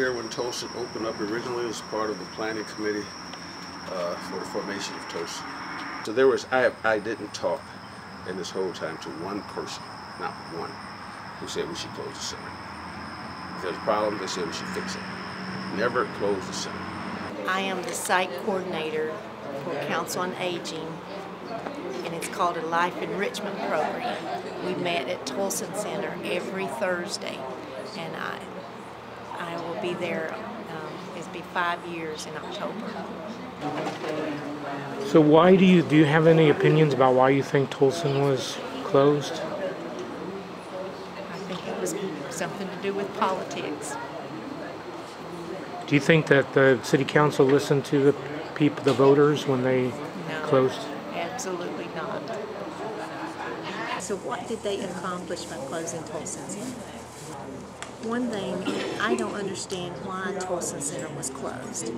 here when Tolson opened up originally as part of the planning committee for the formation of Tolson. So there was, I didn't talk in this whole time to one person, not one, who said we should close the center. If there's problems, they said we should fix it. Never close the center. I am the site coordinator for Council on Aging, and it's called a Life Enrichment Program. We met at Tolson Center every Thursday, and I will be there. It'll be 5 years in October. So why do you have any opinions about why you think Tolson was closed? I think it was something to do with politics. Do you think that the city council listened to the people, the voters, when they closed? Absolutely not. So what did they accomplish by closing Tolson Center? One thing, I don't understand why Tolson Center was closed.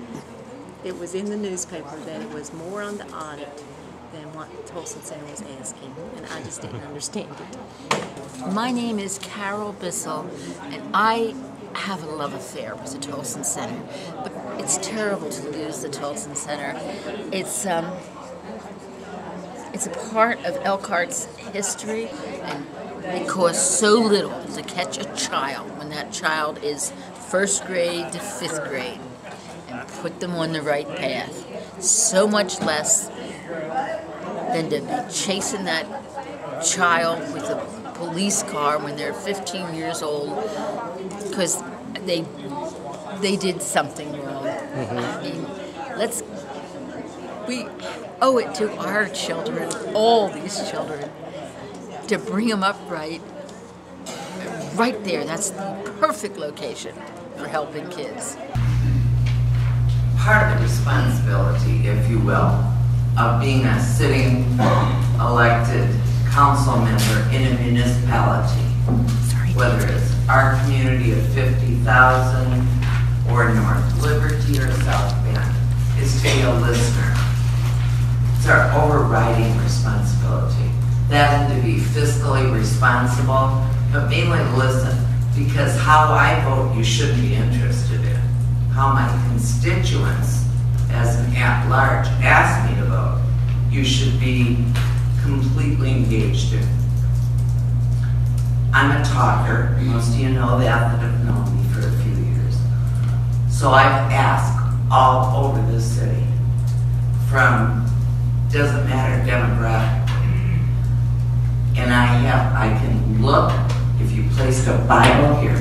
It was in the newspaper that it was more on the audit than what Tolson Center was asking, and I just didn't understand it. My name is Carol Bissell, and I have a love affair with the Tolson Center, but it's terrible to lose the Tolson Center. It's a part of Elkhart's history, and it costs so little to catch a child when that child is first grade to fifth grade and put them on the right path. So much less than to be chasing that child with a police car when they're 15 years old because they did something wrong. I mean, we owe it to our children, all these children, to bring them up right there. That's the perfect location for helping kids. Part of the responsibility, if you will, of being a sitting elected council member in a municipality, whether it's our community of 50,000 or North Liberty or South Bend, is to be a listener. It's our overriding responsibility. That and to be fiscally responsible, but mainly listen, because how I vote you shouldn't be interested in. How my constituents, as an at-large, ask me to vote, you should be completely engaged in. I'm a talker. Most of you know that have known me for a few years. So I've asked all over the city, from, doesn't matter demographically, and I can look, if you placed a Bible here,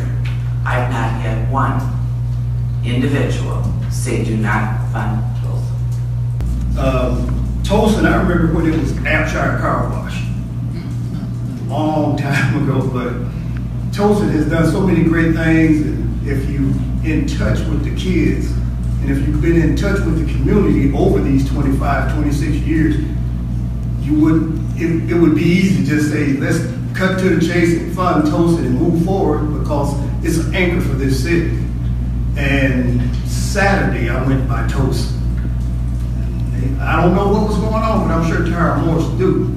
I've not had one individual say do not fund Tolson. Tolson, I remember when it was Hampshire Car Wash. A long time ago, but Tolson has done so many great things, and if you're in touch with the kids, and if you've been in touch with the community over these 25, 26 years, it would be easy to just say, let's cut to the chase and fund Tolson and move forward, because it's an anchor for this city. And Saturday, I went by Tolson. I don't know what was going on, but I'm sure Tara Morse do.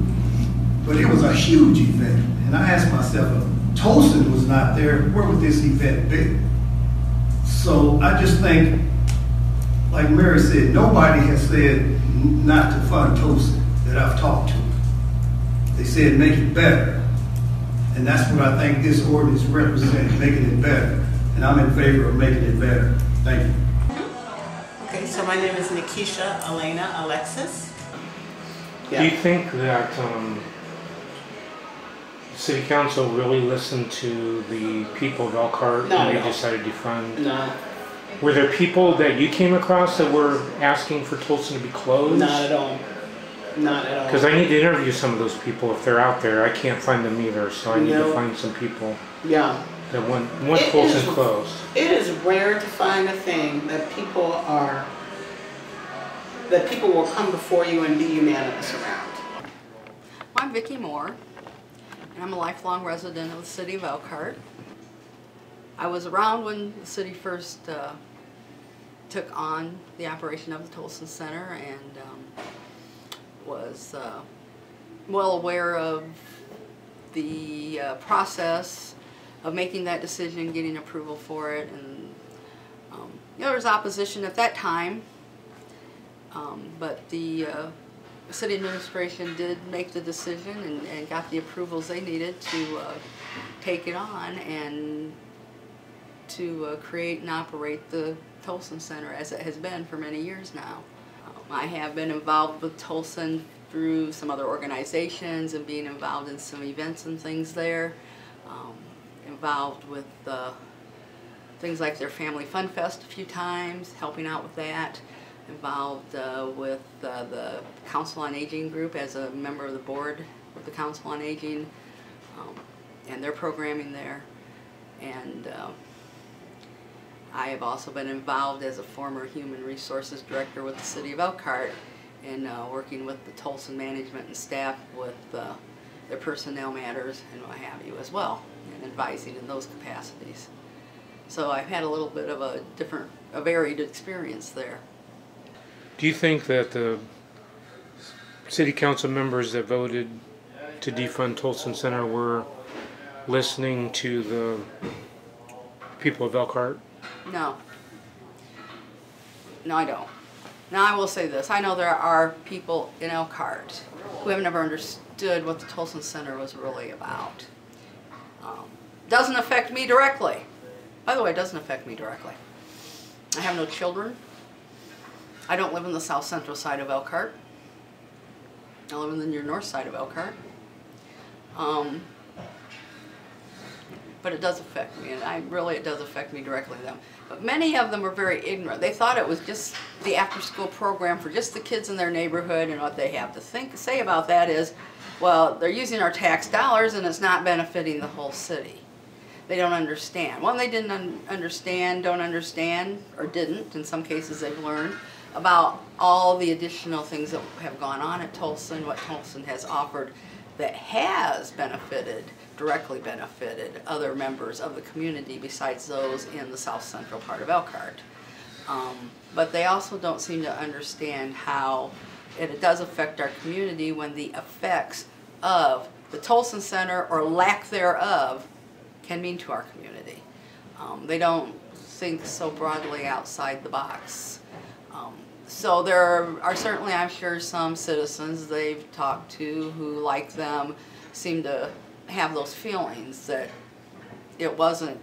But it was a huge event. And I asked myself, if Tolson was not there, where would this event be? So I just think, like Mary said, nobody has said not to fund Tolson that I've talked to. They said make it better. And that's what I think this ordinance represents, making it better. And I'm in favor of making it better. Thank you. Okay, so my name is Nikisha Elena Alexis. Yeah. Do you think that the city council really listened to the people of Elkhart when they decided to defund? No. Were there people that you came across that were asking for Tolson to be closed? Not at all. Not at all. Because I need to interview some of those people if they're out there. I can't find them either, so I need to find some people. Yeah. That want Tolson closed. It is rare to find a thing that people will come before you and be unanimous around. I'm Vicki Moore, and I'm a lifelong resident of the city of Elkhart. I was around when the city first took on the operation of the Tolson Center, and was well aware of the process of making that decision, getting approval for it, and there was opposition at that time, but the city administration did make the decision and got the approvals they needed to take it on and to create and operate the Tolson Center as it has been for many years now. I have been involved with Tolson through some other organizations and being involved in some events and things there. Involved with things like their Family Fun Fest a few times, helping out with that. Involved with the Council on Aging group as a member of the board of the Council on Aging and their programming there. And I have also been involved as a former Human Resources Director with the City of Elkhart in working with the Tolson management and staff with their personnel matters and what have you as well, and advising in those capacities. So I've had a little bit of a varied experience there. Do you think that the city council members that voted to defund Tolson Center were listening to the people of Elkhart? No. No, I don't. Now I will say this. I know there are people in Elkhart who have never understood what the Tolson Center was really about. Doesn't affect me directly. By the way, it doesn't affect me directly. I have no children. I don't live in the south central side of Elkhart. I live in the near north side of Elkhart. But it does affect me, and it does affect me directly them. But many of them are very ignorant. They thought it was just the after-school program for just the kids in their neighborhood, and what they have to say about that is, well, they're using our tax dollars and it's not benefiting the whole city. They don't understand. One, they didn't understand, don't understand, or didn't, in some cases they've learned, about all the additional things that have gone on at Tolson, what Tolson has offered that has directly benefited other members of the community besides those in the south central part of Elkhart. But they also don't seem to understand how it does affect our community when the effects of the Tolson Center or lack thereof can mean to our community. They don't think so broadly outside the box. So there are certainly, I'm sure, some citizens they've talked to who, like them, seem to have those feelings that it wasn't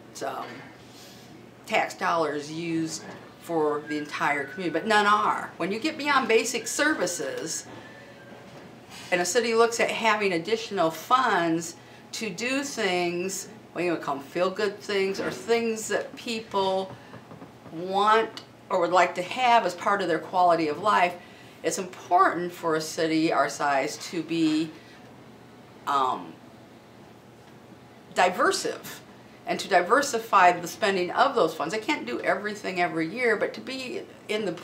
tax dollars used for the entire community, but none are. When you get beyond basic services, and a city looks at having additional funds to do things, what you would call them feel-good things, or things that people want or would like to have as part of their quality of life, it's important for a city our size to be diversive and to diversify the spending of those funds. They can't do everything every year, but to be in the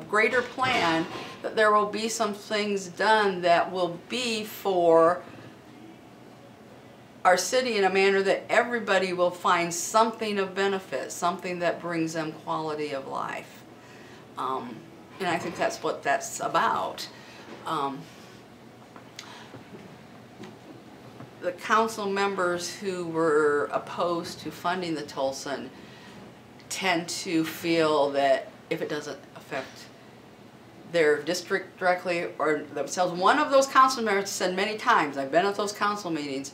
greater plan that there will be some things done that will be for our city in a manner that everybody will find something of benefit, something that brings them quality of life. And I think that's what that's about. The council members who were opposed to funding the Tolson tend to feel that if it doesn't affect their district directly or themselves, one of those council members said many times, I've been at those council meetings,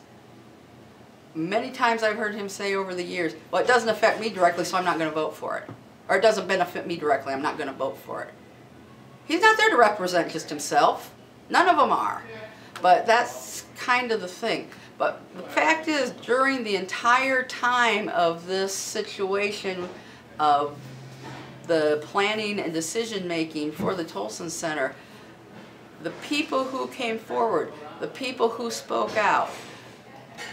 many times I've heard him say over the years, well, it doesn't affect me directly, so I'm not going to vote for it. Or it doesn't benefit me directly, I'm not going to vote for it. He's not there to represent just himself. None of them are. But that's kind of the thing. But the fact is, during the entire time of this situation of the planning and decision making for the Tolson Center, the people who came forward, the people who spoke out,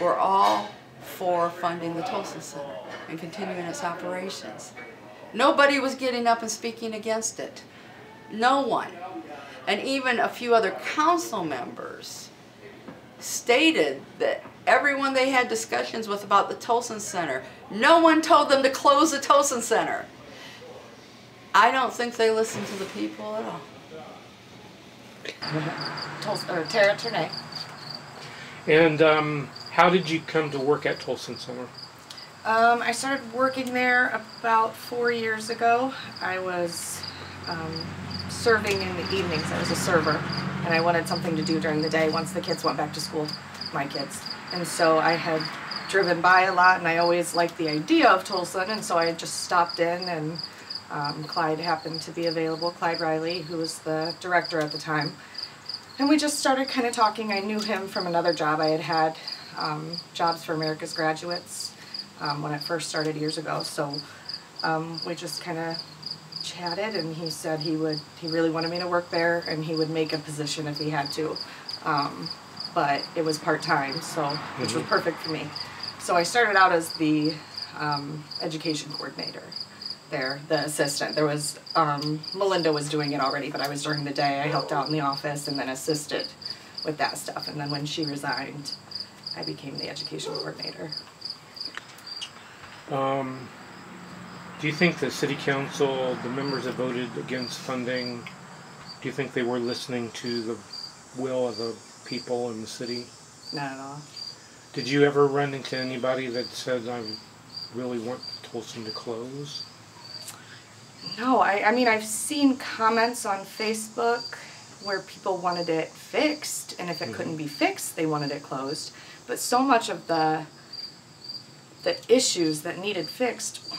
were all for funding the Tolson Center and continuing its operations. Nobody was getting up and speaking against it. No one. And even a few other council members stated that everyone they had discussions with about the Tolson Center, no one told them to close the Tolson Center. I don't think they listened to the people at all. Tara Ternay. And how did you come to work at Tolson Center? I started working there about 4 years ago. I was serving in the evenings. I was a server, and I wanted something to do during the day once the kids went back to school, my kids. And so I had driven by a lot, and I always liked the idea of Tolson, and so I just stopped in, and Clyde happened to be available, Clyde Riley, who was the director at the time. And we just started kind of talking. I knew him from another job. I had jobs for America's Graduates when it first started years ago. So we just kind of chatted, and he said he really wanted me to work there, and he would make a position if he had to. But it was part-time, so which was perfect for me. So I started out as the education coordinator there, the assistant. There was, Melinda was doing it already, but I was during the day. I helped out in the office and then assisted with that stuff. And then when she resigned, I became the education coordinator. Do you think the city council, the members that voted against funding, do you think they were listening to the will of the people in the city? Not at all. Did you ever run into anybody that said, I really want Tolson to close? No, I mean, I've seen comments on Facebook where people wanted it fixed, and if it couldn't be fixed, they wanted it closed. But so much of the issues that needed fixed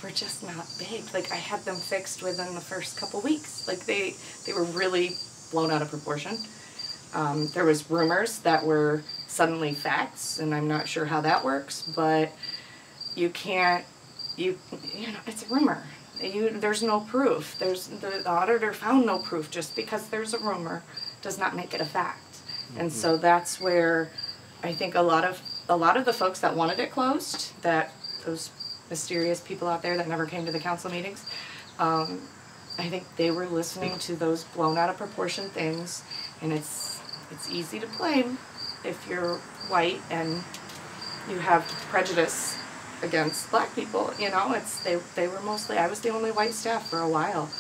were just not big. Like, I had them fixed within the first couple weeks. Like, they were really blown out of proportion. There was rumors that were suddenly facts, and I'm not sure how that works, but you can't, you know, it's a rumor. There's no proof. The auditor found no proof. Just because there's a rumor does not make it a fact. And so that's where I think a lot of the folks that wanted it closed, that those mysterious people out there that never came to the council meetings, I think they were listening to those blown out of proportion things, and it's easy to blame if you're white and you have prejudice against black people. You know, they were mostly, I was the only white staff for a while,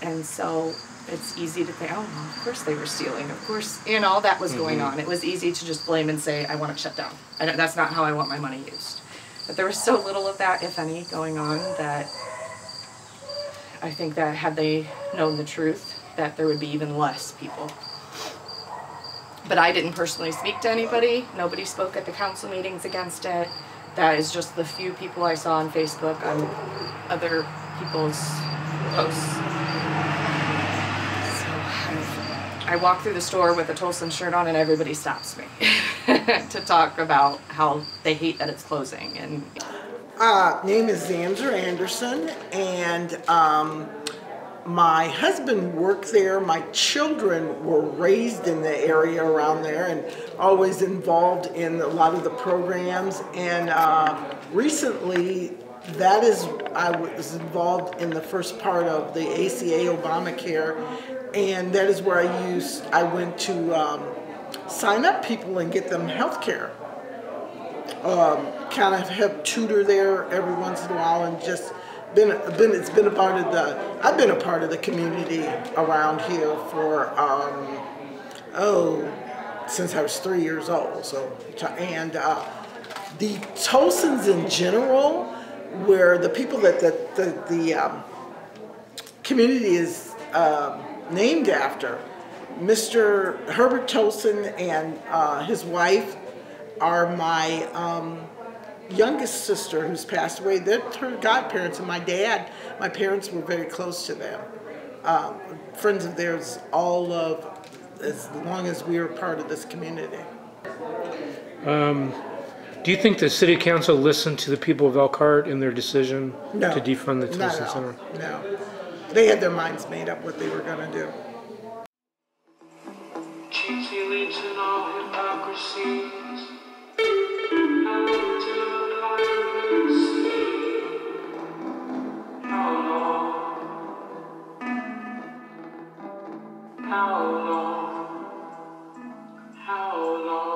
and so it's easy to think, oh, well, of course they were stealing, of course, you know, that was going on. It was easy to just blame and say, I want it shut down. That's not how I want my money used. But there was so little of that, if any, going on, that I think that had they known the truth, that there would be even less people. But I didn't personally speak to anybody. Nobody spoke at the council meetings against it. That is just the few people I saw on Facebook on other people's posts. So I walk through the store with a Tolson shirt on, and everybody stops me to talk about how they hate that it's closing. And name is Xander Anderson, and my husband worked there. My children were raised in the area around there and always involved in a lot of the programs. And recently, I was involved in the first part of the ACA Obamacare, and that is where I went to sign up people and get them health care. Kind of help tutor there every once in a while, and just it's been a part of I've been a part of the community around here for since I was 3 years old. So, and the Tolsons in general, where the people that the community is named after, Mr. Herbert Tolson and his wife are my youngest sister, who's passed away. They're her godparents, and my parents were very close to them. Friends of theirs as long as we were part of this community. Do you think the city council listened to the people of Elkhart in their decision to defund the Tolson Center? No. They had their minds made up what they were going to do. How long?